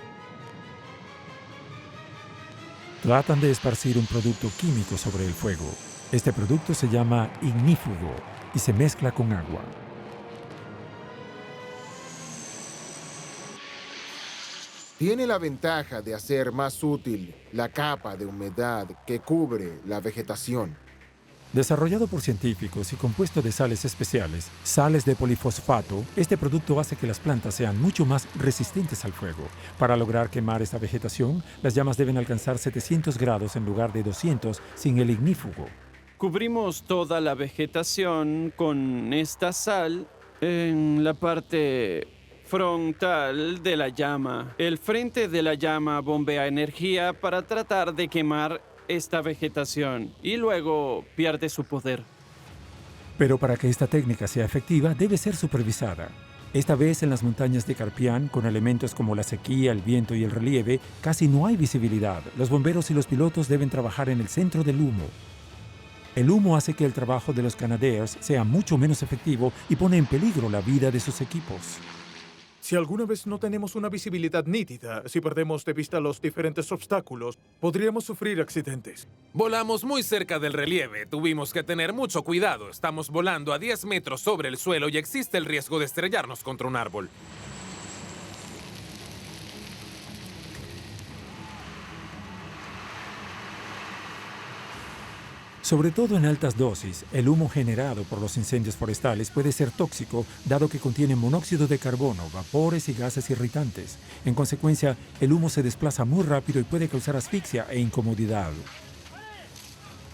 Tratan de esparcir un producto químico sobre el fuego. Este producto se llama ignífugo y se mezcla con agua. Tiene la ventaja de hacer más útil la capa de humedad que cubre la vegetación. Desarrollado por científicos y compuesto de sales especiales, sales de polifosfato, este producto hace que las plantas sean mucho más resistentes al fuego. Para lograr quemar esta vegetación, las llamas deben alcanzar 700 grados en lugar de 200 sin el ignífugo. Cubrimos toda la vegetación con esta sal en la parte frontal de la llama. El frente de la llama bombea energía para tratar de quemar esta vegetación y luego pierde su poder. Pero para que esta técnica sea efectiva, debe ser supervisada. Esta vez en las montañas de Carpián, con elementos como la sequía, el viento y el relieve, casi no hay visibilidad. Los bomberos y los pilotos deben trabajar en el centro del humo. El humo hace que el trabajo de los Canadairs sea mucho menos efectivo y pone en peligro la vida de sus equipos. Si alguna vez no tenemos una visibilidad nítida, si perdemos de vista los diferentes obstáculos, podríamos sufrir accidentes. Volamos muy cerca del relieve. Tuvimos que tener mucho cuidado. Estamos volando a 10 metros sobre el suelo y existe el riesgo de estrellarnos contra un árbol. Sobre todo en altas dosis, el humo generado por los incendios forestales puede ser tóxico, dado que contiene monóxido de carbono, vapores y gases irritantes. En consecuencia, el humo se desplaza muy rápido y puede causar asfixia e incomodidad.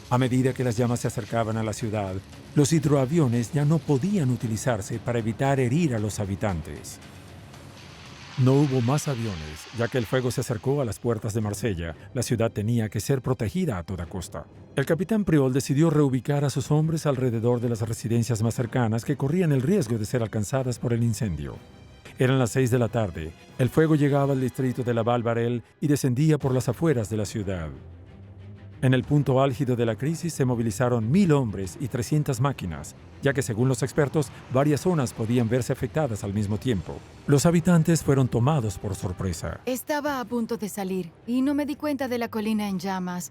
A medida que las llamas se acercaban a la ciudad, los hidroaviones ya no podían utilizarse para evitar herir a los habitantes. No hubo más aviones, ya que el fuego se acercó a las puertas de Marsella. La ciudad tenía que ser protegida a toda costa. El capitán Priol decidió reubicar a sus hombres alrededor de las residencias más cercanas que corrían el riesgo de ser alcanzadas por el incendio. Eran las 6 de la tarde. El fuego llegaba al distrito de la Val-Barel y descendía por las afueras de la ciudad. En el punto álgido de la crisis se movilizaron 1000 hombres y 300 máquinas, ya que según los expertos, varias zonas podían verse afectadas al mismo tiempo. Los habitantes fueron tomados por sorpresa. Estaba a punto de salir y no me di cuenta de la colina en llamas.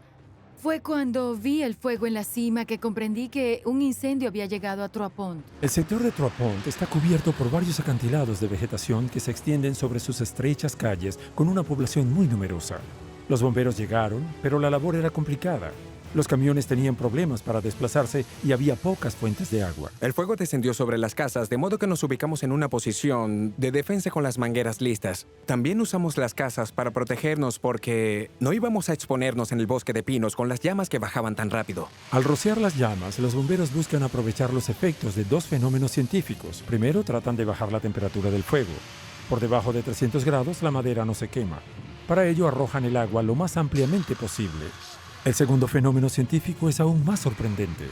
Fue cuando vi el fuego en la cima que comprendí que un incendio había llegado a Trois Ponts. El sector de Trois Ponts está cubierto por varios acantilados de vegetación que se extienden sobre sus estrechas calles con una población muy numerosa. Los bomberos llegaron, pero la labor era complicada. Los camiones tenían problemas para desplazarse y había pocas fuentes de agua. El fuego descendió sobre las casas, de modo que nos ubicamos en una posición de defensa con las mangueras listas. También usamos las casas para protegernos porque no íbamos a exponernos en el bosque de pinos con las llamas que bajaban tan rápido. Al rociar las llamas, los bomberos buscan aprovechar los efectos de dos fenómenos científicos. Primero, tratan de bajar la temperatura del fuego. Por debajo de 300 grados, la madera no se quema. Para ello, arrojan el agua lo más ampliamente posible. El segundo fenómeno científico es aún más sorprendente.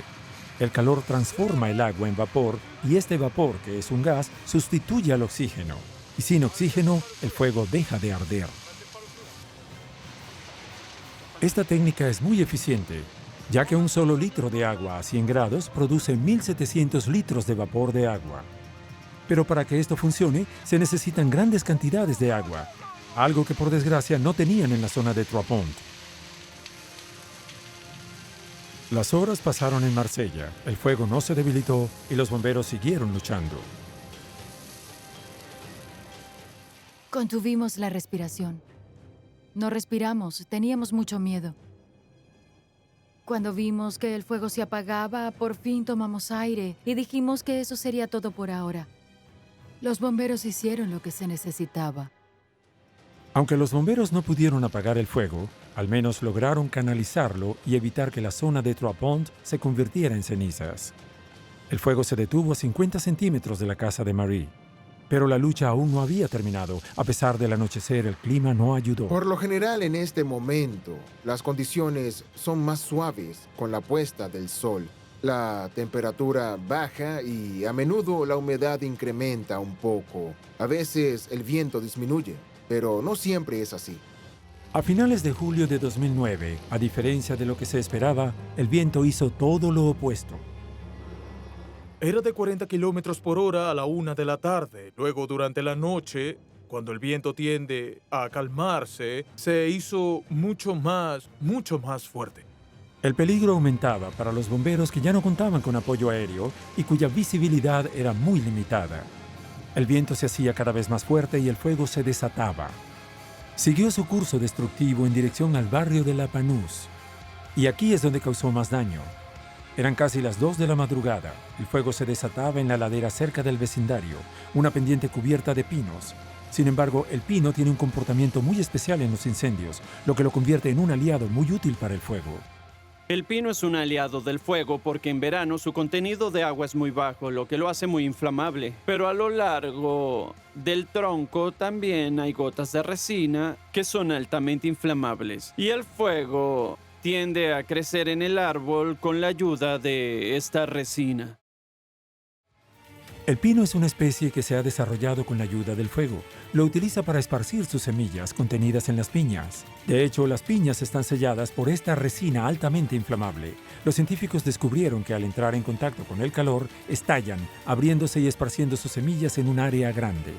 El calor transforma el agua en vapor y este vapor, que es un gas, sustituye al oxígeno. Y sin oxígeno, el fuego deja de arder. Esta técnica es muy eficiente, ya que un solo litro de agua a 100 grados produce 1.700 litros de vapor de agua. Pero para que esto funcione, se necesitan grandes cantidades de agua, algo que por desgracia no tenían en la zona de Trois Ponts. Las horas pasaron en Marsella, el fuego no se debilitó y los bomberos siguieron luchando. Contuvimos la respiración. No respiramos, teníamos mucho miedo. Cuando vimos que el fuego se apagaba, por fin tomamos aire y dijimos que eso sería todo por ahora. Los bomberos hicieron lo que se necesitaba. Aunque los bomberos no pudieron apagar el fuego, al menos lograron canalizarlo y evitar que la zona de Trois Ponts se convirtiera en cenizas. El fuego se detuvo a 50 centímetros de la casa de Marie. Pero la lucha aún no había terminado. A pesar del anochecer, el clima no ayudó. Por lo general, en este momento, las condiciones son más suaves con la puesta del sol. La temperatura baja y a menudo la humedad incrementa un poco. A veces el viento disminuye, pero no siempre es así. A finales de julio de 2009, a diferencia de lo que se esperaba, el viento hizo todo lo opuesto. Era de 40 kilómetros por hora a la 1 de la tarde. Luego, durante la noche, cuando el viento tiende a calmarse, se hizo mucho más fuerte. El peligro aumentaba para los bomberos que ya no contaban con apoyo aéreo y cuya visibilidad era muy limitada. El viento se hacía cada vez más fuerte y el fuego se desataba. Siguió su curso destructivo en dirección al barrio de La Panús. Y aquí es donde causó más daño. Eran casi las 2 de la madrugada. El fuego se desataba en la ladera cerca del vecindario, una pendiente cubierta de pinos. Sin embargo, el pino tiene un comportamiento muy especial en los incendios, lo que lo convierte en un aliado muy útil para el fuego. El pino es un aliado del fuego porque en verano su contenido de agua es muy bajo, lo que lo hace muy inflamable. Pero a lo largo del tronco también hay gotas de resina que son altamente inflamables. Y el fuego tiende a crecer en el árbol con la ayuda de esta resina. El pino es una especie que se ha desarrollado con la ayuda del fuego. Lo utiliza para esparcir sus semillas contenidas en las piñas. De hecho, las piñas están selladas por esta resina altamente inflamable. Los científicos descubrieron que al entrar en contacto con el calor, estallan, abriéndose y esparciendo sus semillas en un área grande.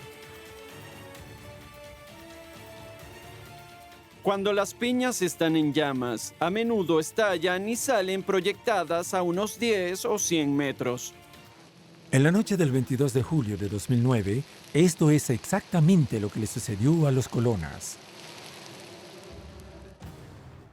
Cuando las piñas están en llamas, a menudo estallan y salen proyectadas a unos 10 o 100 metros. En la noche del 22 de julio de 2009, esto es exactamente lo que le sucedió a los colonas.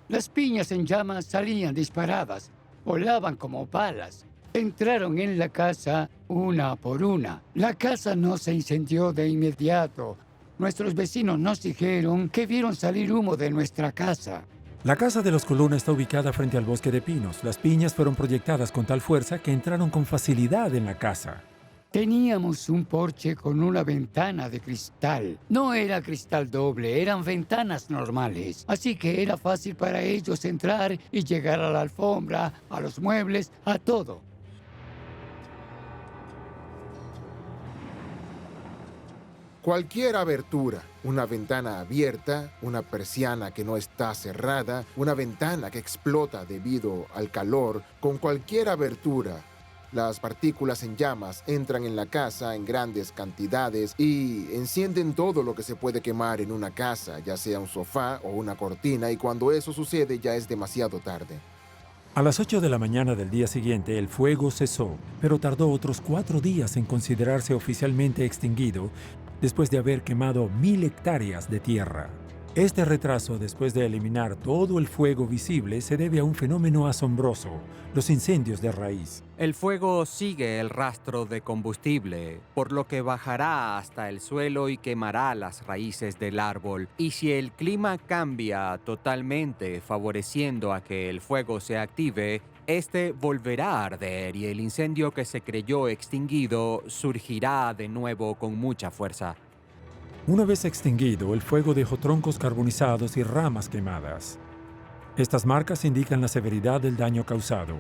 Las piñas en llamas salían disparadas, volaban como balas. Entraron en la casa una por una. La casa no se incendió de inmediato. Nuestros vecinos nos dijeron que vieron salir humo de nuestra casa. La casa de los Colonna está ubicada frente al bosque de pinos. Las piñas fueron proyectadas con tal fuerza que entraron con facilidad en la casa. Teníamos un porche con una ventana de cristal. No era cristal doble, eran ventanas normales. Así que era fácil para ellos entrar y llegar a la alfombra, a los muebles, a todo. Cualquier abertura, una ventana abierta, una persiana que no está cerrada, una ventana que explota debido al calor, con cualquier abertura Las partículas en llamas entran en la casa en grandes cantidades y encienden todo lo que se puede quemar en una casa, ya sea un sofá o una cortina, y cuando eso sucede ya es demasiado tarde. A las 8 de la mañana del día siguiente, el fuego cesó, pero tardó otros 4 días en considerarse oficialmente extinguido después de haber quemado 1000 hectáreas de tierra. Este retraso, después de eliminar todo el fuego visible, se debe a un fenómeno asombroso: los incendios de raíz. El fuego sigue el rastro de combustible, por lo que bajará hasta el suelo y quemará las raíces del árbol. Y si el clima cambia totalmente, favoreciendo a que el fuego se active, este volverá a arder y el incendio que se creyó extinguido surgirá de nuevo con mucha fuerza. Una vez extinguido, el fuego dejó troncos carbonizados y ramas quemadas. Estas marcas indican la severidad del daño causado,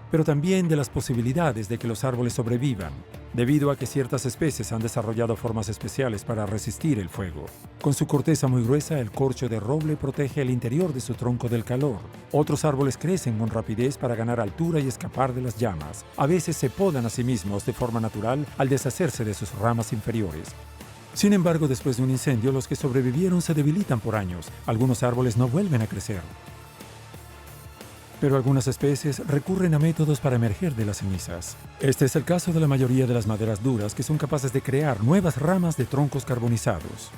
pero también de las posibilidades de que los árboles sobrevivan, debido a que ciertas especies han desarrollado formas especiales para resistir el fuego. Con su corteza muy gruesa, el corcho de roble protege el interior de su tronco del calor. Otros árboles crecen con rapidez para ganar altura y escapar de las llamas. A veces se podan a sí mismos de forma natural al deshacerse de sus ramas inferiores. Sin embargo, después de un incendio, los que sobrevivieron se debilitan por años. Algunos árboles no vuelven a crecer. Pero algunas especies recurren a métodos para emerger de las cenizas. Este es el caso de la mayoría de las maderas duras, que son capaces de crear nuevas ramas de troncos carbonizados.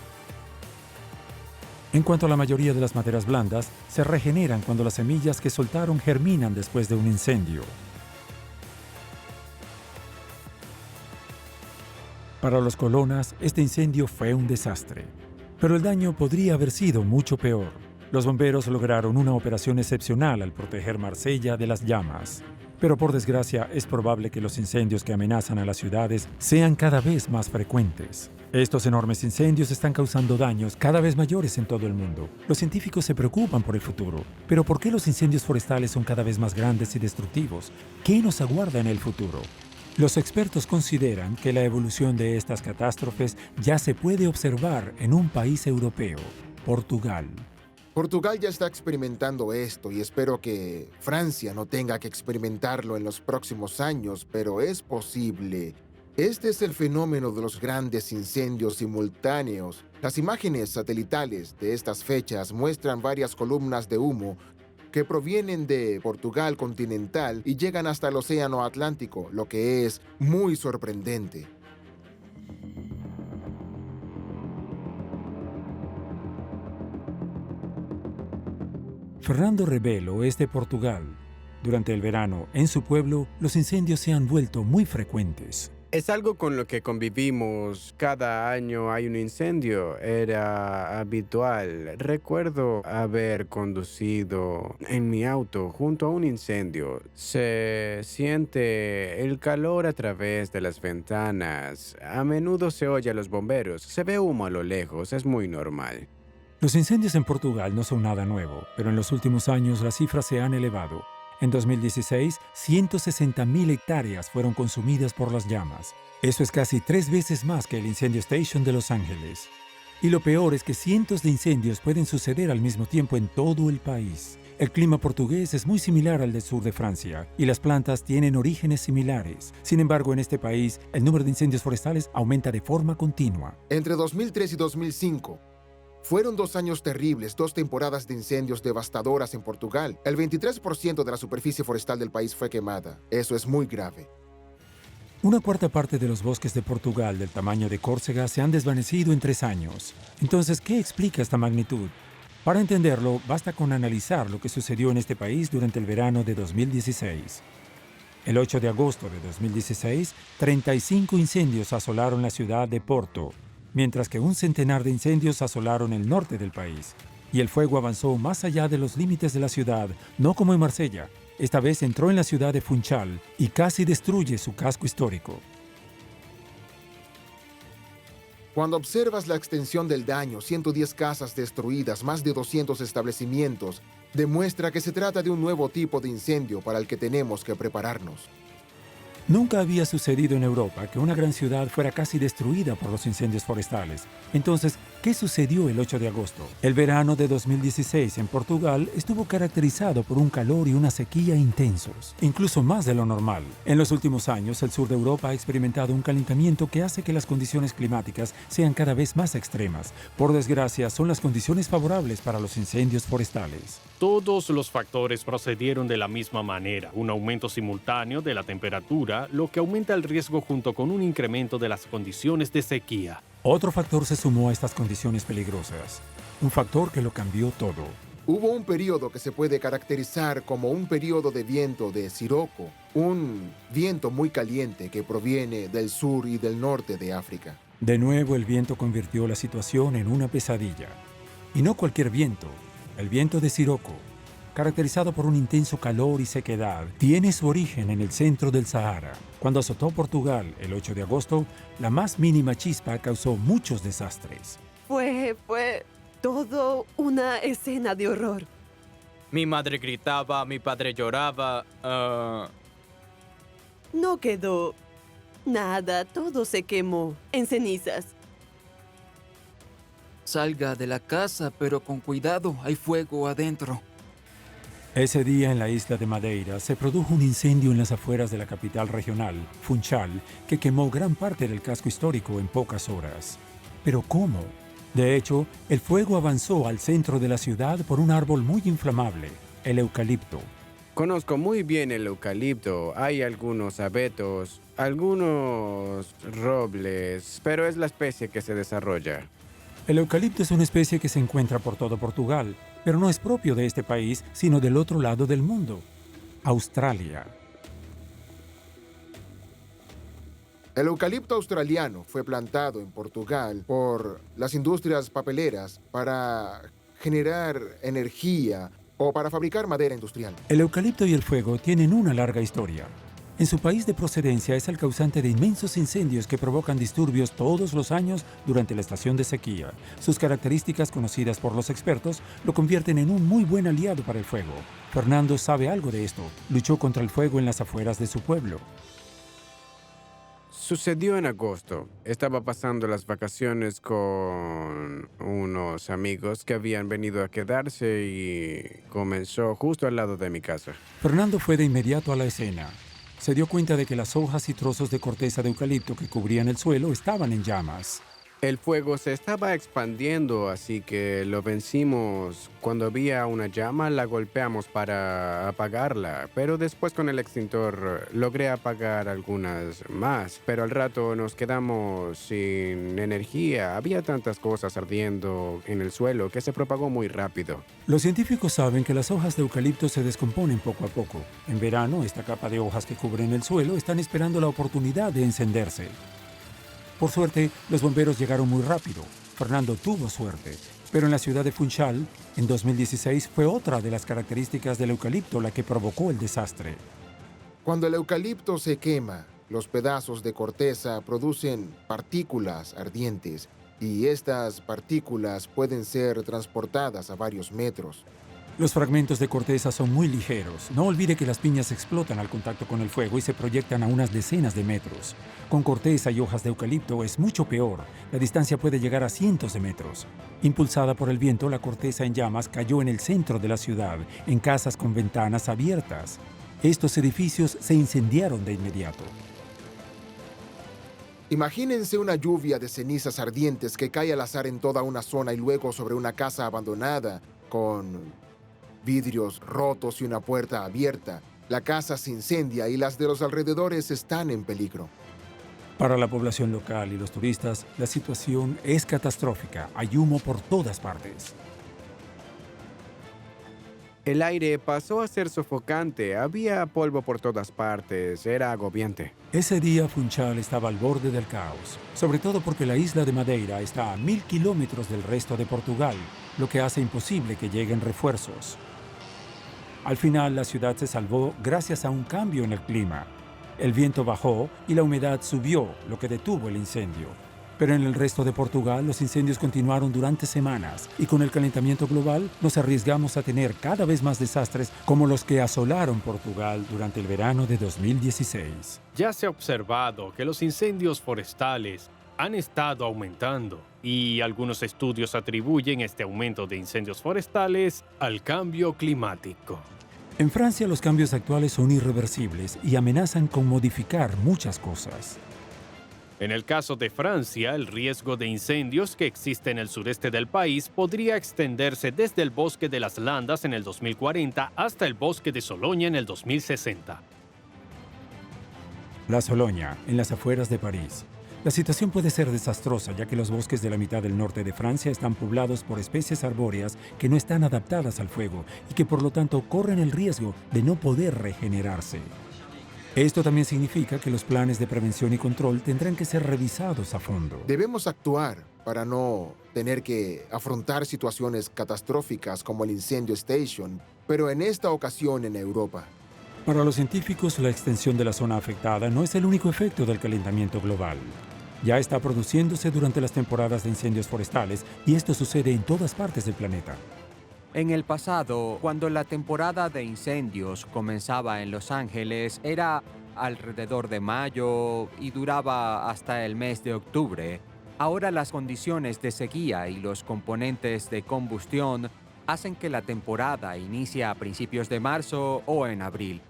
En cuanto a la mayoría de las maderas blandas, se regeneran cuando las semillas que soltaron germinan después de un incendio. Para los colonas, este incendio fue un desastre. Pero el daño podría haber sido mucho peor. Los bomberos lograron una operación excepcional al proteger Marsella de las llamas. Pero por desgracia, es probable que los incendios que amenazan a las ciudades sean cada vez más frecuentes. Estos enormes incendios están causando daños cada vez mayores en todo el mundo. Los científicos se preocupan por el futuro. Pero ¿por qué los incendios forestales son cada vez más grandes y destructivos? ¿Qué nos aguarda en el futuro? Los expertos consideran que la evolución de estas catástrofes ya se puede observar en un país europeo, Portugal. Portugal ya está experimentando esto y espero que Francia no tenga que experimentarlo en los próximos años, pero es posible. Este es el fenómeno de los grandes incendios simultáneos. Las imágenes satelitales de estas fechas muestran varias columnas de humo que provienen de Portugal continental y llegan hasta el Océano Atlántico, lo que es muy sorprendente. Fernando Rebelo es de Portugal. Durante el verano, en su pueblo, los incendios se han vuelto muy frecuentes. Es algo con lo que convivimos. Cada año hay un incendio. Era habitual. Recuerdo haber conducido en mi auto junto a un incendio. Se siente el calor a través de las ventanas. A menudo se oye a los bomberos. Se ve humo a lo lejos. Es muy normal. Los incendios en Portugal no son nada nuevo, pero en los últimos años las cifras se han elevado. En 2016, 160.000 hectáreas fueron consumidas por las llamas. Eso es casi 3 veces más que el incendio Station de Los Ángeles. Y lo peor es que cientos de incendios pueden suceder al mismo tiempo en todo el país. El clima portugués es muy similar al del sur de Francia, y las plantas tienen orígenes similares. Sin embargo, en este país, el número de incendios forestales aumenta de forma continua. Entre 2003 y 2005, fueron 2 años terribles, 2 temporadas de incendios devastadoras en Portugal. El 23% de la superficie forestal del país fue quemada. Eso es muy grave. Una cuarta parte de los bosques de Portugal del tamaño de Córcega se han desvanecido en 3 años. Entonces, ¿qué explica esta magnitud? Para entenderlo, basta con analizar lo que sucedió en este país durante el verano de 2016. El 8 de agosto de 2016, 35 incendios asolaron la ciudad de Porto, mientras que un centenar de incendios asolaron el norte del país. Y el fuego avanzó más allá de los límites de la ciudad, no como en Marsella. Esta vez entró en la ciudad de Funchal y casi destruye su casco histórico. Cuando observas la extensión del daño, 110 casas destruidas, más de 200 establecimientos, demuestra que se trata de un nuevo tipo de incendio para el que tenemos que prepararnos. Nunca había sucedido en Europa que una gran ciudad fuera casi destruida por los incendios forestales. Entonces, ¿qué sucedió el 8 de agosto? El verano de 2016 en Portugal estuvo caracterizado por un calor y una sequía intensos, incluso más de lo normal. En los últimos años, el sur de Europa ha experimentado un calentamiento que hace que las condiciones climáticas sean cada vez más extremas. Por desgracia, son las condiciones favorables para los incendios forestales. Todos los factores procedieron de la misma manera. Un aumento simultáneo de la temperatura, lo que aumenta el riesgo junto con un incremento de las condiciones de sequía. Otro factor se sumó a estas condiciones peligrosas. Un factor que lo cambió todo. Hubo un periodo que se puede caracterizar como un periodo de viento de Sirocco, un viento muy caliente que proviene del sur y del norte de África. De nuevo, el viento convirtió la situación en una pesadilla. Y no cualquier viento. El viento de Sirocco, caracterizado por un intenso calor y sequedad, tiene su origen en el centro del Sahara. Cuando azotó Portugal el 8 de agosto, la más mínima chispa causó muchos desastres. Fue todo una escena de horror. Mi madre gritaba, mi padre lloraba. No quedó nada, todo se quemó en cenizas. Salga de la casa, pero con cuidado, hay fuego adentro. Ese día en la isla de Madeira se produjo un incendio en las afueras de la capital regional, Funchal, que quemó gran parte del casco histórico en pocas horas. ¿Pero cómo? De hecho, el fuego avanzó al centro de la ciudad por un árbol muy inflamable, el eucalipto. Conozco muy bien el eucalipto. Hay algunos abetos, algunos robles, pero es la especie que se desarrolla. El eucalipto es una especie que se encuentra por todo Portugal, pero no es propio de este país, sino del otro lado del mundo, Australia. El eucalipto australiano fue plantado en Portugal por las industrias papeleras para generar energía o para fabricar madera industrial. El eucalipto y el fuego tienen una larga historia. En su país de procedencia es el causante de inmensos incendios que provocan disturbios todos los años durante la estación de sequía. Sus características, conocidas por los expertos, lo convierten en un muy buen aliado para el fuego. Fernando sabe algo de esto. Luchó contra el fuego en las afueras de su pueblo. Sucedió en agosto. Estaba pasando las vacaciones con unos amigos que habían venido a quedarse y comenzó justo al lado de mi casa. Fernando fue de inmediato a la escena. Se dio cuenta de que las hojas y trozos de corteza de eucalipto que cubrían el suelo estaban en llamas. El fuego se estaba expandiendo, así que lo vencimos. Cuando había una llama, la golpeamos para apagarla, pero después con el extintor logré apagar algunas más, pero al rato nos quedamos sin energía. Había tantas cosas ardiendo en el suelo que se propagó muy rápido. Los científicos saben que las hojas de eucalipto se descomponen poco a poco. En verano, esta capa de hojas que cubren el suelo están esperando la oportunidad de encenderse. Por suerte, los bomberos llegaron muy rápido. Fernando tuvo suerte. Pero en la ciudad de Funchal, en 2016, fue otra de las características del eucalipto la que provocó el desastre. Cuando el eucalipto se quema, los pedazos de corteza producen partículas ardientes y estas partículas pueden ser transportadas a varios metros. Los fragmentos de corteza son muy ligeros. No olvide que las piñas explotan al contacto con el fuego y se proyectan a unas decenas de metros. Con corteza y hojas de eucalipto es mucho peor. La distancia puede llegar a cientos de metros. Impulsada por el viento, la corteza en llamas cayó en el centro de la ciudad, en casas con ventanas abiertas. Estos edificios se incendiaron de inmediato. Imagínense una lluvia de cenizas ardientes que cae al azar en toda una zona y luego sobre una casa abandonada, con vidrios rotos y una puerta abierta. La casa se incendia y las de los alrededores están en peligro. Para la población local y los turistas, la situación es catastrófica. Hay humo por todas partes. El aire pasó a ser sofocante. Había polvo por todas partes. Era agobiante. Ese día Funchal estaba al borde del caos, sobre todo porque la isla de Madeira está a 1000 kilómetros del resto de Portugal, lo que hace imposible que lleguen refuerzos. Al final, la ciudad se salvó gracias a un cambio en el clima. El viento bajó y la humedad subió, lo que detuvo el incendio. Pero en el resto de Portugal los incendios continuaron durante semanas y con el calentamiento global nos arriesgamos a tener cada vez más desastres como los que asolaron Portugal durante el verano de 2016. Ya se ha observado que los incendios forestales han estado aumentando y algunos estudios atribuyen este aumento de incendios forestales al cambio climático. En Francia los cambios actuales son irreversibles y amenazan con modificar muchas cosas. En el caso de Francia, el riesgo de incendios que existe en el sureste del país podría extenderse desde el bosque de las Landas en el 2040 hasta el bosque de Soloña en el 2060. La Soloña, en las afueras de París. La situación puede ser desastrosa ya que los bosques de la mitad del norte de Francia están poblados por especies arbóreas que no están adaptadas al fuego y que por lo tanto corren el riesgo de no poder regenerarse. Esto también significa que los planes de prevención y control tendrán que ser revisados a fondo. Debemos actuar para no tener que afrontar situaciones catastróficas como el incendio Station, pero en esta ocasión en Europa. Para los científicos, la extensión de la zona afectada no es el único efecto del calentamiento global. Ya está produciéndose durante las temporadas de incendios forestales y esto sucede en todas partes del planeta. En el pasado, cuando la temporada de incendios comenzaba en Los Ángeles, era alrededor de mayo y duraba hasta el mes de octubre. Ahora las condiciones de sequía y los componentes de combustión hacen que la temporada inicie a principios de marzo o en abril.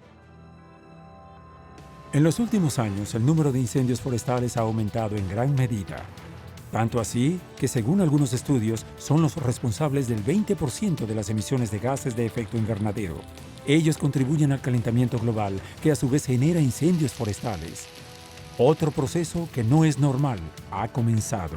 En los últimos años, el número de incendios forestales ha aumentado en gran medida. Tanto así que, según algunos estudios, son los responsables del 20% de las emisiones de gases de efecto invernadero. Ellos contribuyen al calentamiento global, que a su vez genera incendios forestales. Otro proceso que no es normal ha comenzado.